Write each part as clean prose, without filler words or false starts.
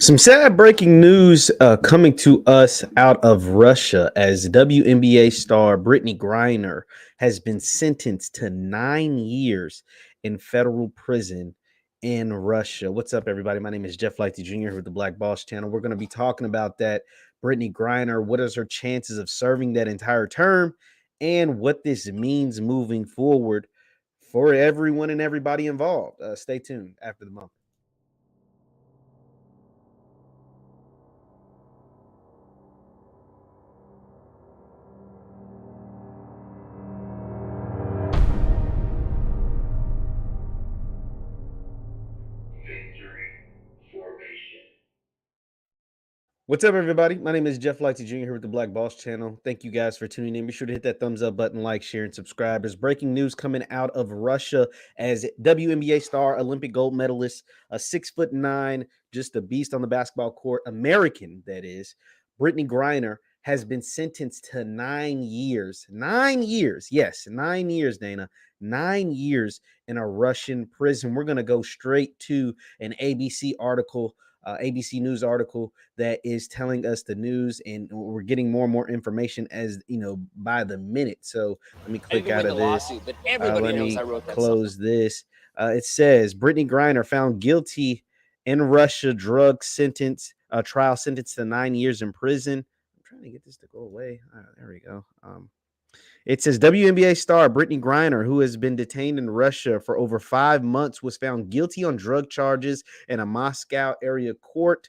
Some sad breaking news coming to us out of Russia as WNBA star Brittney Griner has been sentenced to 9 years in federal prison in Russia. What's up, everybody? My name is JeffLightsYJr here with the Black Boss channel. We're going to be talking about that. Brittney Griner, what is her chances of serving that entire term, and what this means moving forward for everyone and everybody involved. Stay tuned after the moment. What's up, everybody? My name is JeffLightsYJr here with the Black Boss channel. Thank you guys for tuning in. Be sure to hit that thumbs up button, like, share, and subscribe. There's breaking news coming out of Russia as WNBA star, Olympic gold medalist, a 6'9", just a beast on the basketball court, American, that is, Brittney Griner has been sentenced to 9 years. 9 years. Yes, 9 years, Dana. 9 years in a Russian prison. We're going to go straight to an ABC article. ABC News article that is telling us the news, and we're getting more and more information as by the minute. So let me click out of this. Let me close this. It says Brittney Griner found guilty in Russia drug sentence trial, sentenced to 9 years in prison. I'm trying to get this to go away. There we go. It says WNBA star Brittney Griner, who has been detained in Russia for over 5 months, was found guilty on drug charges in a Moscow area court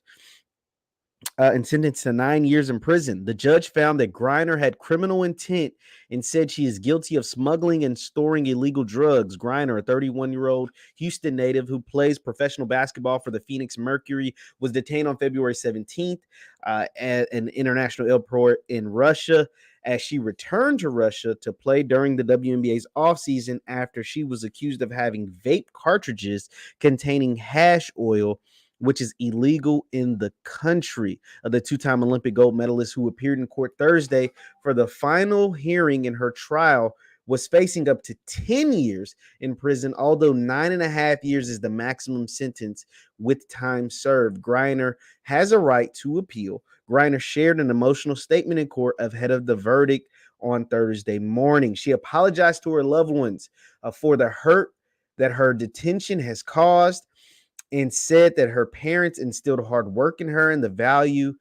and sentenced to 9 years in prison. The judge found that Griner had criminal intent and said she is guilty of smuggling and storing illegal drugs. Griner, a 31-year-old Houston native who plays professional basketball for the Phoenix Mercury, was detained on February 17th at an international airport in Russia as she returned to Russia to play during the WNBA's offseason after she was accused of having vape cartridges containing hash oil, which is illegal in the country. The two-time Olympic gold medalist who appeared in court Thursday for the final hearing in her trial was facing up to 10 years in prison, although 9.5 years is the maximum sentence with time served. Griner has a right to appeal. Griner shared an emotional statement in court ahead of the verdict on Thursday morning. She apologized to her loved ones for the hurt that her detention has caused and said that her parents instilled hard work in her and the value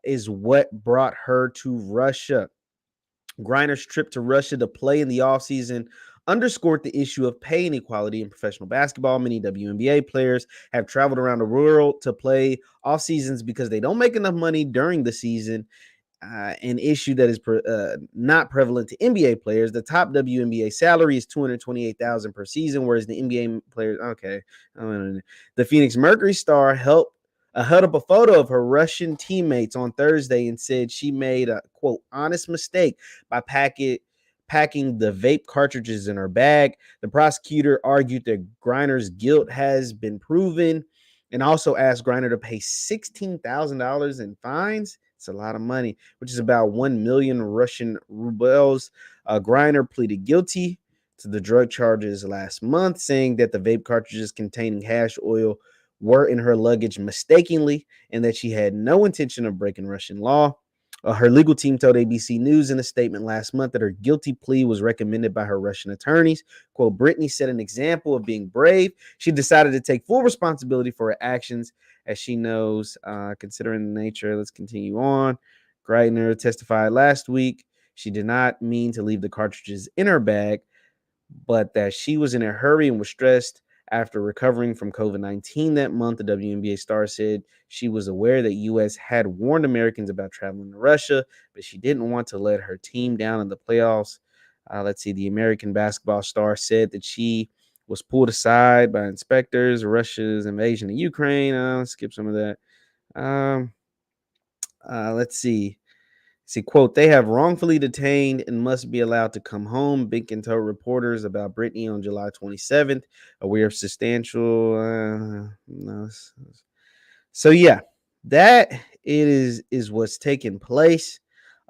is what brought her to Russia. Griner's trip to Russia to play in the offseason underscored the issue of pay inequality in professional basketball. Many WNBA players have traveled around the world to play off seasons because they don't make enough money during the season. An issue that is not prevalent to NBA players. The top WNBA salary is $228,000 per season, whereas the NBA players, the Phoenix Mercury star held up a photo of her Russian teammates on Thursday and said she made a, quote, honest mistake by packing the vape cartridges in her bag. The prosecutor argued that Griner's guilt has been proven and also asked Griner to pay $16,000 in fines. It's a lot of money, which is about 1 million Russian rubles. Griner pleaded guilty to the drug charges last month, saying that the vape cartridges containing hash oil were in her luggage mistakenly and that she had no intention of breaking Russian law. Her legal team told ABC News in a statement last month that her guilty plea was recommended by her Russian attorneys. Quote, Brittney set an example of being brave. She decided to take full responsibility for her actions, as she knows, considering the nature. Let's continue on. Griner testified last week. She did not mean to leave the cartridges in her bag, but that she was in a hurry and was stressed after recovering from COVID-19 that month. The WNBA star said she was aware that U.S. had warned Americans about traveling to Russia, but she didn't want to let her team down in the playoffs. Let's see. The American basketball star said that she was pulled aside by inspectors. Russia's invasion of Ukraine. Let's skip some of that. Let's see. Quote, they have wrongfully detained and must be allowed to come home. Binkin told reporters about Brittney on July 27th. Aware of substantial. So, yeah, that is what's taking place.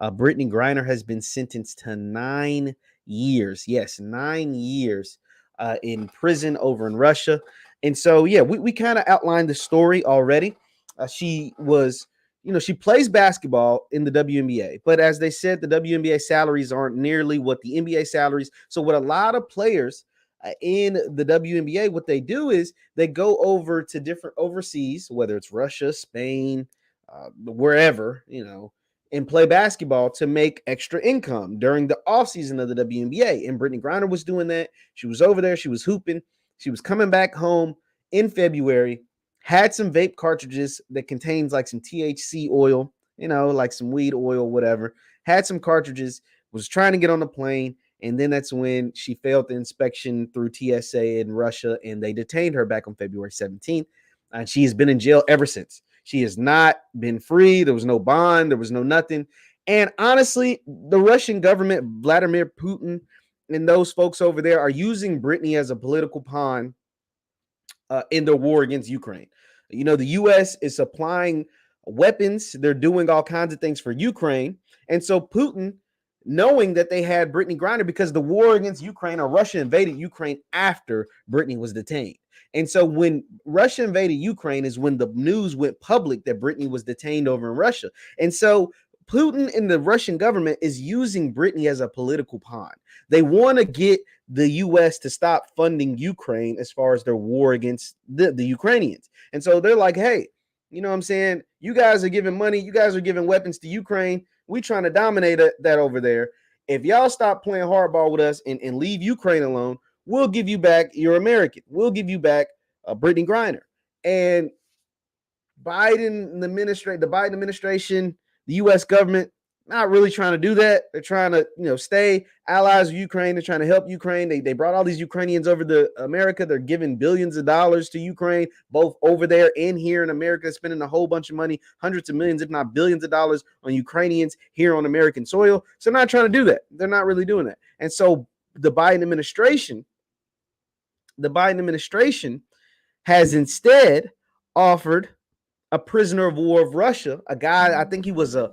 Brittney Griner has been sentenced to 9 years. Yes, 9 years in prison over in Russia. And so, yeah, we kind of outlined the story already. She was, she plays basketball in the WNBA, but as they said, the WNBA salaries aren't nearly what the NBA salaries. So what a lot of players in the WNBA, what they do is they go over to different overseas, whether it's Russia, Spain, wherever, and play basketball to make extra income during the offseason of the WNBA. And Brittney Griner was doing that. She was over there. She was hooping. She was coming back home in February, had some vape cartridges that contains like some THC oil, like some weed oil, whatever. Had some cartridges, was trying to get on the plane. And then that's when she failed the inspection through TSA in Russia, and they detained her back on February 17th. And she has been in jail ever since. She has not been free. There was no bond. There was no nothing. And honestly, the Russian government, Vladimir Putin, and those folks over there are using Britney as a political pawn in their war against Ukraine. The U.S. is supplying weapons. They're doing all kinds of things for Ukraine. And so Putin, knowing that they had Brittney Griner, because the war against Ukraine, or Russia invaded Ukraine after Brittney was detained. And so when Russia invaded Ukraine is when the news went public that Brittney was detained over in Russia. And so Putin and the Russian government is using Brittney as a political pawn. They want to get the U.S. to stop funding Ukraine as far as their war against the Ukrainians. And so they're like, hey, you know what I'm saying? You guys are giving money. You guys are giving weapons to Ukraine. We trying to dominate that over there. If y'all stop playing hardball with us and leave Ukraine alone, we'll give you back your American. We'll give you back Brittney Griner. And the Biden administration, the U.S. government, not really trying to do that. They're trying to, stay allies with Ukraine. They're trying to help Ukraine. They brought all these Ukrainians over to America. They're giving billions of dollars to Ukraine, both over there and here in America, spending a whole bunch of money, hundreds of millions, if not billions of dollars on Ukrainians here on American soil. So they're not trying to do that. They're not really doing that. And so the Biden administration has instead offered a prisoner of war of Russia, a guy, I think he was a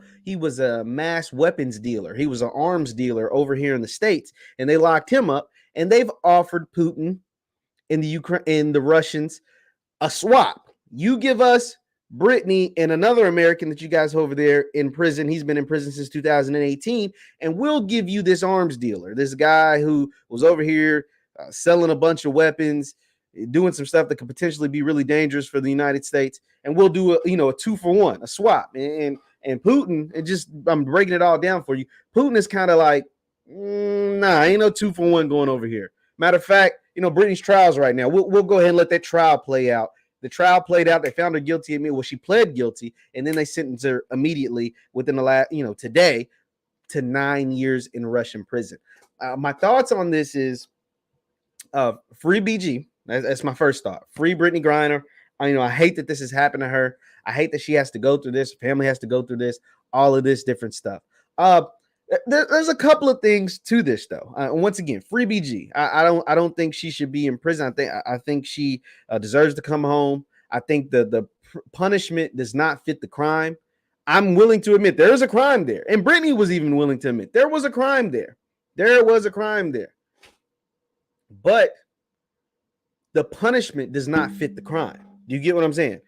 mass weapons dealer. He was an arms dealer over here in the States, and they locked him up, and they've offered Putin and the Russians a swap. You give us Brittney and another American that you guys over there in prison. He's been in prison since 2018, and we'll give you this arms dealer, this guy who was over here selling a bunch of weapons, doing some stuff that could potentially be really dangerous for the United States, and we'll do a 2-for-1, a swap. And Putin, I'm breaking it all down for you. Putin is kind of like, nah, ain't no 2-for-1 going over here. Matter of fact, Britney's trials right now. We'll go ahead and let that trial play out. The trial played out. They found her guilty. She pled guilty, and then they sentenced her immediately within the last, today, to 9 years in Russian prison. My thoughts on this is free BG. That's my first thought. Free Brittney Griner. I hate that this has happened to her. I hate that she has to go through this. Family has to go through this. All of this different stuff. There's a couple of things to this though. Once again, free BG. I don't think she should be in prison. I think she deserves to come home. I think the punishment does not fit the crime. I'm willing to admit there is a crime there, and Brittney was even willing to admit there was a crime there. There was a crime there, but the punishment does not fit the crime. Do you get what I'm saying?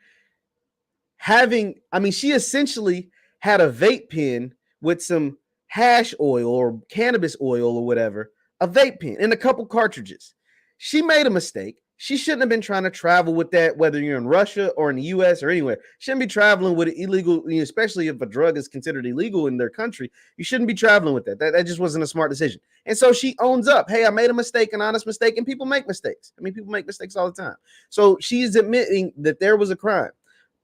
She essentially had a vape pen with some hash oil or cannabis oil or whatever, a vape pen and a couple cartridges. She made a mistake. She shouldn't have been trying to travel with that, whether you're in Russia or in the U.S. or anywhere. Shouldn't be traveling with it illegal, especially if a drug is considered illegal in their country. You shouldn't be traveling with that. That just wasn't a smart decision. And so she owns up. Hey, I made a mistake, an honest mistake, and people make mistakes. People make mistakes all the time. So she's admitting that there was a crime,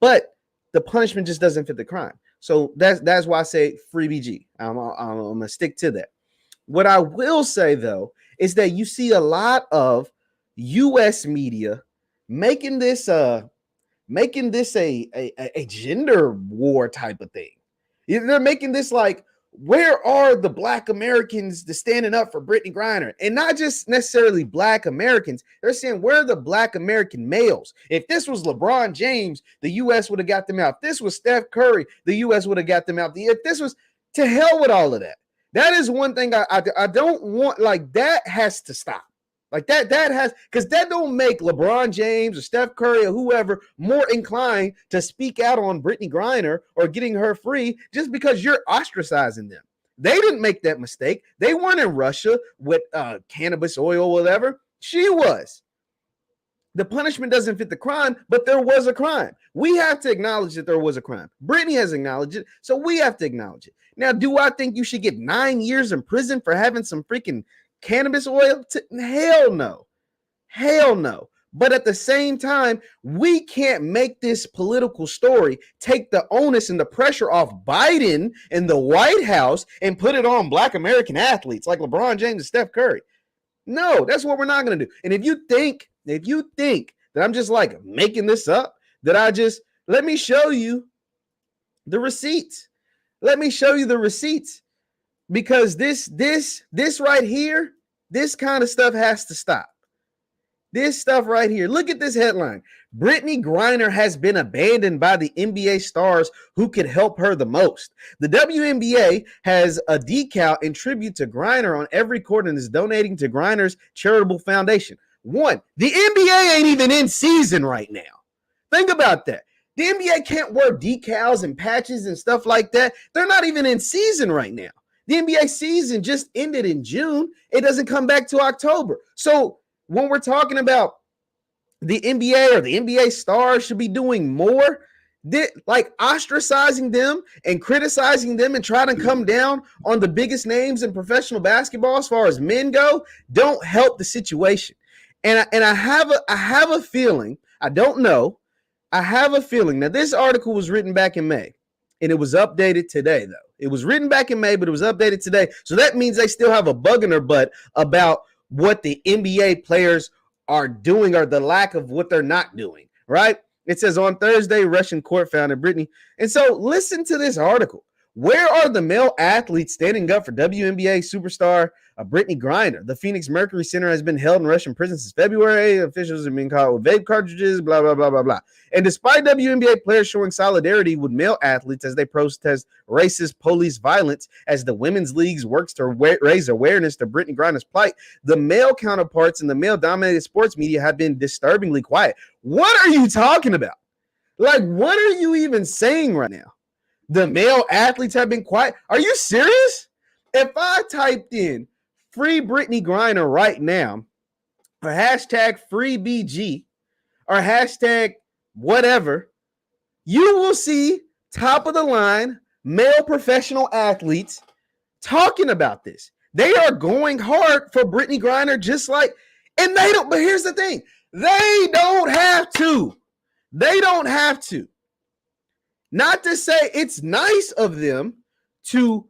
but the punishment just doesn't fit the crime. So that's why I say free BG. I'm going to stick to that. What I will say, though, is that you see a lot of U.S. media making this a gender war type of thing. They're making this like, where are the Black Americans that standing up for Brittney Griner? And not just necessarily Black Americans. They're saying, where are the Black American males? If this was LeBron James, the U.S. would have got them out. If this was Steph Curry, the U.S. would have got them out. If this was, to hell with all of that. That is one thing I don't want. Like, that has to stop. Like that has, because that don't make LeBron James or Steph Curry or whoever more inclined to speak out on Brittney Griner or getting her free just because you're ostracizing them. They didn't make that mistake. They weren't in Russia with cannabis oil, whatever. She was. The punishment doesn't fit the crime, but there was a crime. We have to acknowledge that there was a crime. Brittney has acknowledged it, so we have to acknowledge it. Now, do I think you should get 9 years in prison for having some freaking cannabis oil? Hell no. Hell no. But at the same time, we can't make this political story take the onus and the pressure off Biden and the White House and put it on Black American athletes like LeBron James and Steph Curry. No, that's what we're not going to do. And if you think that I'm just like making this up, let me show you the receipts. Let me show you the receipts, because this right here, this kind of stuff has to stop. This stuff right here. Look at this headline. Brittney Griner has been abandoned by the NBA stars who could help her the most. The WNBA has a decal in tribute to Griner on every court and is donating to Griner's charitable foundation. One, the NBA ain't even in season right now. Think about that. The NBA can't wear decals and patches and stuff like that. They're not even in season right now. The NBA season just ended in June. It doesn't come back to October. So when we're talking about the NBA or the NBA stars should be doing more, like ostracizing them and criticizing them and trying to come down on the biggest names in professional basketball as far as men go, don't help the situation. And I have a feeling, I don't know, I have a feeling. Now, this article was written back in May, and it was updated today, though. It was written back in May, but it was updated today. So that means they still have a bug in their butt about what the NBA players are doing or the lack of what they're not doing, right? It says on Thursday, Russian court founded Brittney. And so listen to this article. Where are the male athletes standing up for WNBA superstar Brittney Griner? The Phoenix Mercury Center has been held in Russian prison since February. Officials have been caught with vape cartridges, blah, blah, blah, blah, blah. And despite WNBA players showing solidarity with male athletes as they protest racist police violence as the women's leagues works to raise awareness to Brittney Griner's plight, the male counterparts in the male-dominated sports media have been disturbingly quiet. What are you talking about? Like, what are you even saying right now? The male athletes have been quiet. Are you serious? If I typed in free Brittney Griner right now, or hashtag free BG, or hashtag whatever, you will see top of the line male professional athletes talking about this. They are going hard for Brittney Griner, just like, and they don't, but here's the thing. They don't have to. They don't have to. Not to say it's nice of them to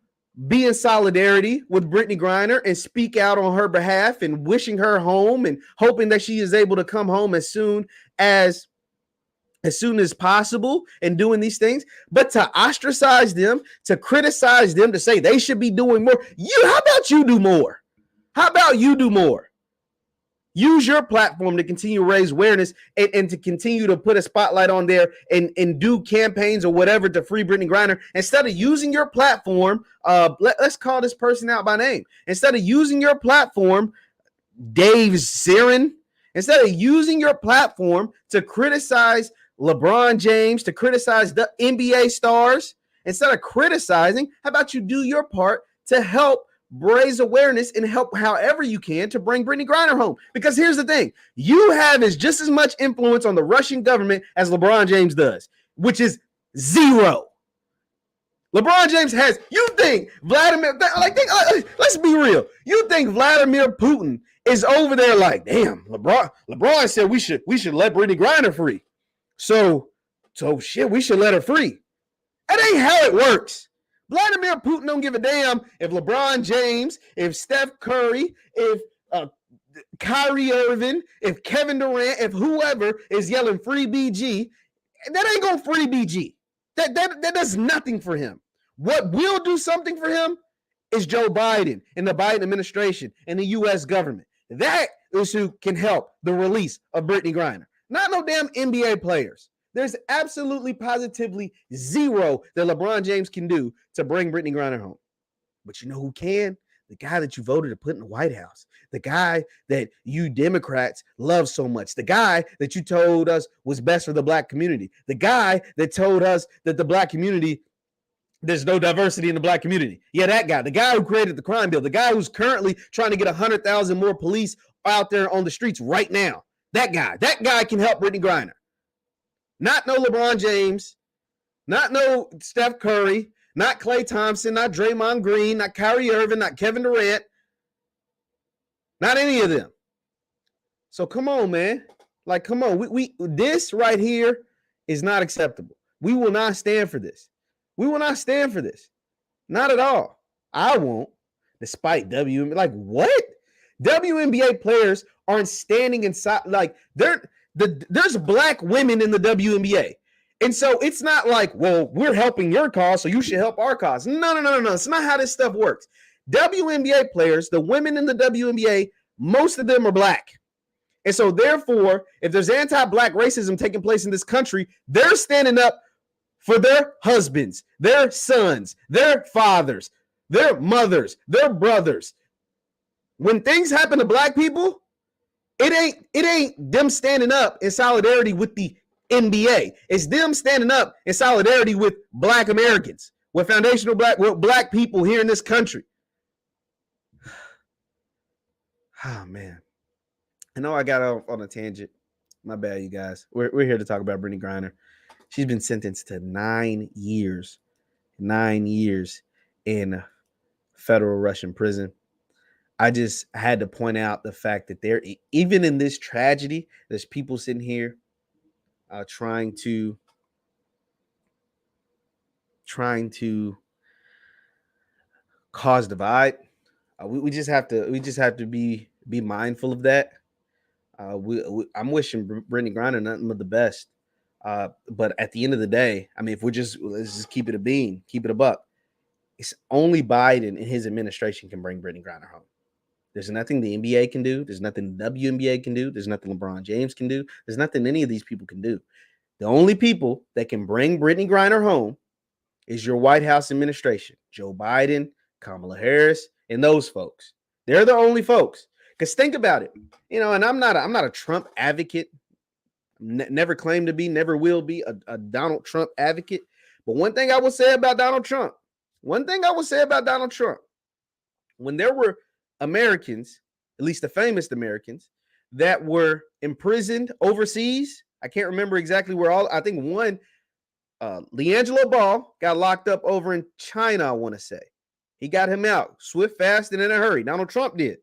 be in solidarity with Brittney Griner and speak out on her behalf and wishing her home and hoping that she is able to come home as soon as possible and doing these things. But to ostracize them, to criticize them, to say they should be doing more. How about you do more? How about you do more? Use your platform to continue to raise awareness and to continue to put a spotlight on there and do campaigns or whatever to free Brittney Griner. Instead of using your platform, let's call this person out by name. Instead of using your platform, Dave Zirin, instead of using your platform to criticize LeBron James, to criticize the NBA stars, instead of criticizing, how about you do your part to help raise awareness and help however you can to bring Brittney Griner home? Because here's the thing. You have just as much influence on the Russian government as LeBron James does, which is zero. LeBron James has, you think Vladimir, let's be real. You think Vladimir Putin is over there like, damn, LeBron said we should let Brittney Griner free. So shit, we should let her free. That ain't how it works. Vladimir Putin don't give a damn if LeBron James, if Steph Curry, if Kyrie Irving, if Kevin Durant, if whoever is yelling free BG. That ain't gonna free BG. That does nothing for him. What will do something for him is Joe Biden and the Biden administration and the U.S. government. That is who can help the release of Brittney Griner. Not no damn NBA players. There's absolutely positively zero that LeBron James can do to bring Brittney Griner home. But you know who can? The guy that you voted to put in the White House. The guy that you Democrats love so much. The guy that you told us was best for the black community. The guy that told us that the black community, there's no diversity in the black community. Yeah, that guy. The guy who created the crime bill. The guy who's currently trying to get 100,000 more police out there on the streets right now. That guy. That guy can help Brittney Griner. Not no LeBron James. Not no Steph Curry. Not Klay Thompson. Not Draymond Green. Not Kyrie Irving. Not Kevin Durant. Not any of them. So come on, man. Like, come on. We this right here is not acceptable. We will not stand for this. We will not stand for this. Not at all. I won't. Despite WNBA. Like, what? WNBA players aren't standing inside. Like, there's black women in the WNBA. And so it's not like, well, we're helping your cause, so you should help our cause. No. It's not how this stuff works. WNBA players, the women in the WNBA, most of them are black. And so therefore, if there's anti-black racism taking place in this country, they're standing up for their husbands, their sons, their fathers, their mothers, their brothers. When things happen to black people, it ain't them standing up in solidarity with the NBA. It's them standing up in solidarity with black Americans, with foundational black people here in this country. Oh, man. I know I got off on a tangent. My bad, you guys. We're here to talk about Brittney Griner. She's been sentenced to 9 years. 9 years in federal Russian prison. I just had to point out the fact that there, even in this tragedy, there's people sitting here trying to cause divide. We just have to be mindful of that. I'm wishing Brittney Griner nothing but the best. But at the end of the day, I mean, let's just keep it a bean, keep it a buck. It's only Biden and his administration can bring Brittney Griner home. There's nothing the NBA can do. There's nothing the WNBA can do. There's nothing LeBron James can do. There's nothing any of these people can do. The only people that can bring Brittney Griner home is your White House administration, Joe Biden, Kamala Harris, and those folks. They're the only folks. Because think about it, and I'm not a Trump advocate. Never claimed to be, never will be a Donald Trump advocate. But one thing I will say about Donald Trump, when there were Americans, at least the famous Americans, that were imprisoned overseas, I can't remember exactly where I think one, LeAngelo Ball got locked up over in China, I want to say. He got him out swift, fast, and in a hurry. Donald Trump did.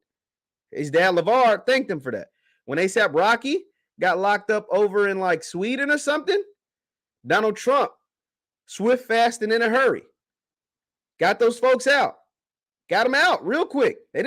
His dad, LeVar, thanked him for that. When ASAP Rocky got locked up over in like Sweden or something, Donald Trump, swift, fast, and in a hurry, got those folks out. Got them out real quick. They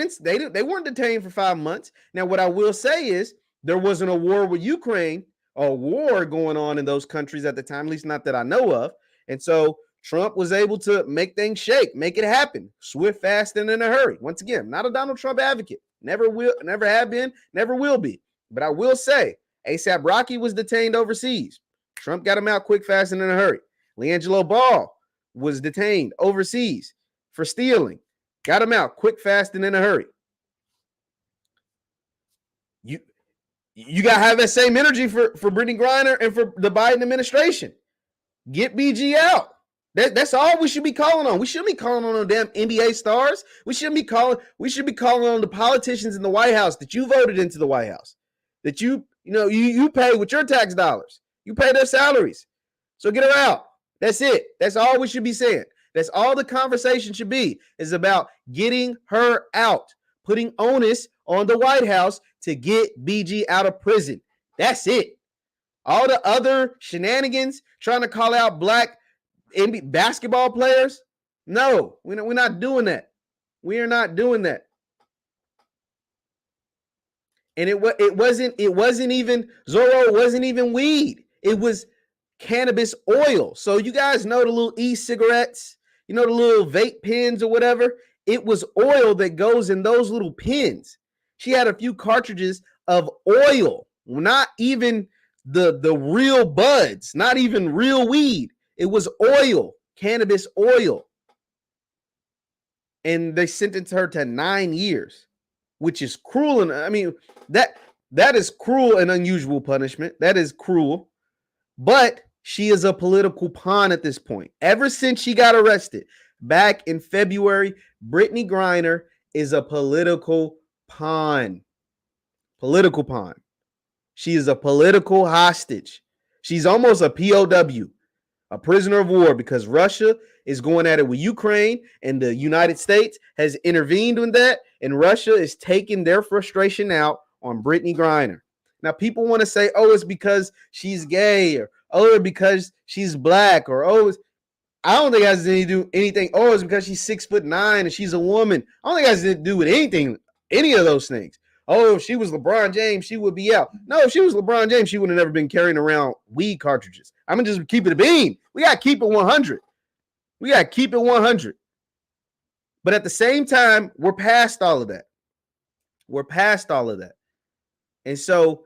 weren't detained for 5 months. Now, what I will say is there wasn't a war with Ukraine, a war going on in those countries at the time, at least not that I know of. And so Trump was able to make things shake, make it happen, swift, fast, and in a hurry. Once again, not a Donald Trump advocate. Never have been, never will be. But I will say, ASAP Rocky was detained overseas. Trump got him out quick, fast, and in a hurry. LeAngelo Ball was detained overseas for stealing. Got him out quick, fast, and in a hurry. You got to have that same energy for Brittney Griner and for the Biden administration. Get BG out. That's all we should be calling on. We shouldn't be calling on no damn NBA stars. We should be calling on the politicians in the White House that you voted into the White House, that you pay with your tax dollars. You pay their salaries. So get her out. That's it. That's all we should be saying. That's all the conversation should be, is about getting her out, putting onus on the White House to get BG out of prison. That's it. All the other shenanigans, trying to call out black NBA basketball players, no, we're not doing that. We are not doing that. And it wasn't even Zorro. It wasn't even weed. It was cannabis oil. So you guys know the little e-cigarettes, the little vape pens or whatever. It was oil that goes in those little pens. She had a few cartridges of oil, not even the real buds, not even real weed. It was oil, cannabis oil. and they sentenced her to 9 years, which is cruel. And I mean, that is cruel and unusual punishment. That is cruel. But she is a political pawn at this point. Ever since she got arrested back in February, Brittney Griner is a political pawn. Political pawn. She is a political hostage. She's almost a POW, a prisoner of war, because Russia is going at it with Ukraine, and the United States has intervened in that, and Russia is taking their frustration out on Brittney Griner. Now, people want to say, oh, it's because she's gay, or oh, because she's black, or oh, I don't think it has anything to do anything. Oh, it's because she's 6'9" and she's a woman. I don't think it has to do with anything, any of those things. Oh, if she was LeBron James, she would be out. No, if she was LeBron James, she would have never been carrying around weed cartridges. I'm going to just keep it a bean. We got to keep it 100. We got to keep it 100. But at the same time, we're past all of that. We're past all of that. And so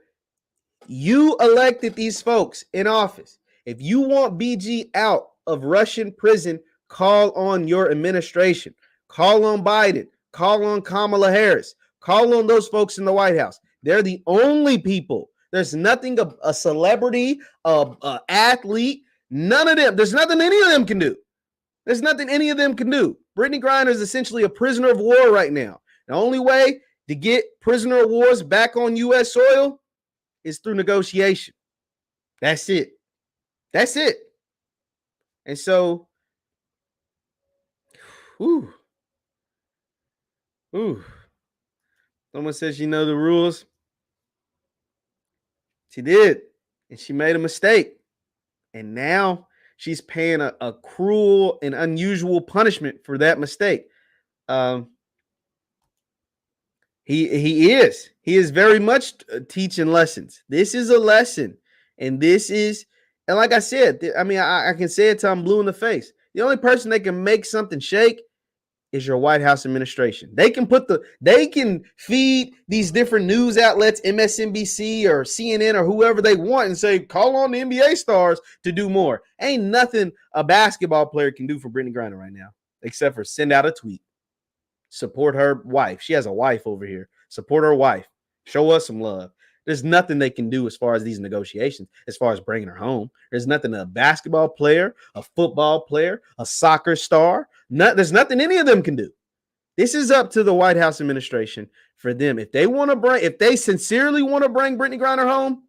you elected these folks in office. If you want BG out of Russian prison, call on your administration. Call on Biden. Call on Kamala Harris. Call on those folks in the White House. They're the only people. There's nothing a celebrity, a athlete, none of them. There's nothing any of them can do. There's nothing any of them can do. Brittney Griner is essentially a prisoner of war right now. The only way to get prisoner of wars back on U.S. soil is through negotiation. That's it. That's it. And so, someone says she knows the rules. She did. And she made a mistake. And now she's paying a cruel and unusual punishment for that mistake. He is very much teaching lessons. This is a lesson. And this is, and like I said, I mean, I can say it till I'm blue in the face. The only person that can make something shake is your White House administration. They can feed these different news outlets, MSNBC or CNN or whoever they want, and say, call on the NBA stars to do more. Ain't nothing a basketball player can do for Brittney Griner right now, except for send out a tweet. Support her wife. She has a wife over here. Support her wife. Show us some love. There's nothing they can do as far as these negotiations, as far as bringing her home. There's nothing a basketball player, a football player, a soccer star, there's nothing any of them can do. This is up to the White House administration for them. If they sincerely want to bring Brittney Griner home,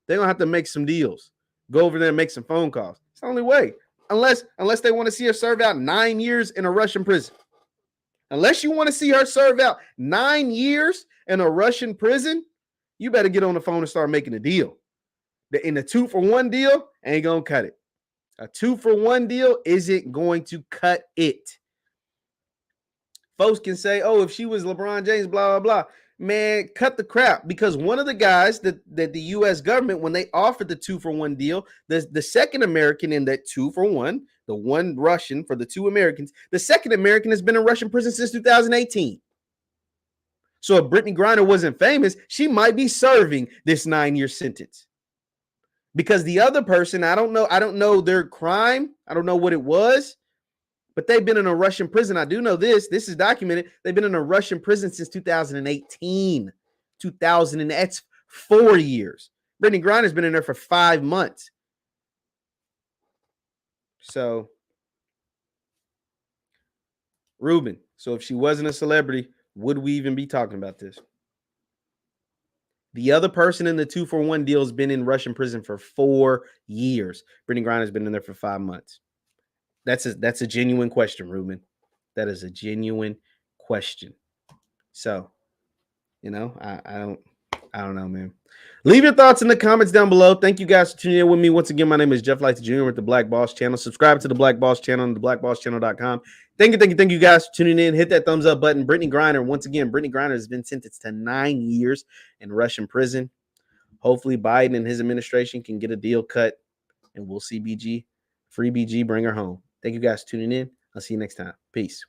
they're going to have to make some deals. Go over there and make some phone calls. It's the only way. Unless they want to see her serve out 9 years in a Russian prison. Unless you want to see her serve out 9 years in a Russian prison, you better get on the phone and start making a deal. In the 2-for-1 deal, ain't going to cut it. A 2-for-1 deal isn't going to cut it. Folks can say, oh, if she was LeBron James, blah, blah, blah. Man, cut the crap. Because one of the guys that the U.S. government, when they offered the 2-for-1 deal, the second American in that 2-for-1, the one Russian for the 2 Americans, the second American has been in Russian prison since 2018. So if Brittney Griner wasn't famous, she might be serving this 9-year sentence. Because the other person, I don't know their crime. I don't know what it was, but they've been in a Russian prison. I do know this is documented. They've been in a Russian prison since 2018. That's 4 years. Brittney Griner's been in there for 5 months. So, Ruben, so if she wasn't a celebrity, would we even be talking about this? The other person in the 2-for-1 deal has been in Russian prison for 4 years. Brittney Griner has been in there for 5 months. That's a genuine question, Ruben. That is a genuine question. So, I don't know, man. Leave your thoughts in the comments down below. Thank you guys for tuning in with me. Once again, my name is JeffLightsyJr with the Black Boss Channel. Subscribe to the Black Boss Channel on theblackbosschannel.com. Thank you guys for tuning in. Hit that thumbs up button. Brittney Griner, once again, Brittney Griner has been sentenced to 9 years in Russian prison. Hopefully Biden and his administration can get a deal cut, and we'll see free BG, bring her home. Thank you guys for tuning in. I'll see you next time. Peace.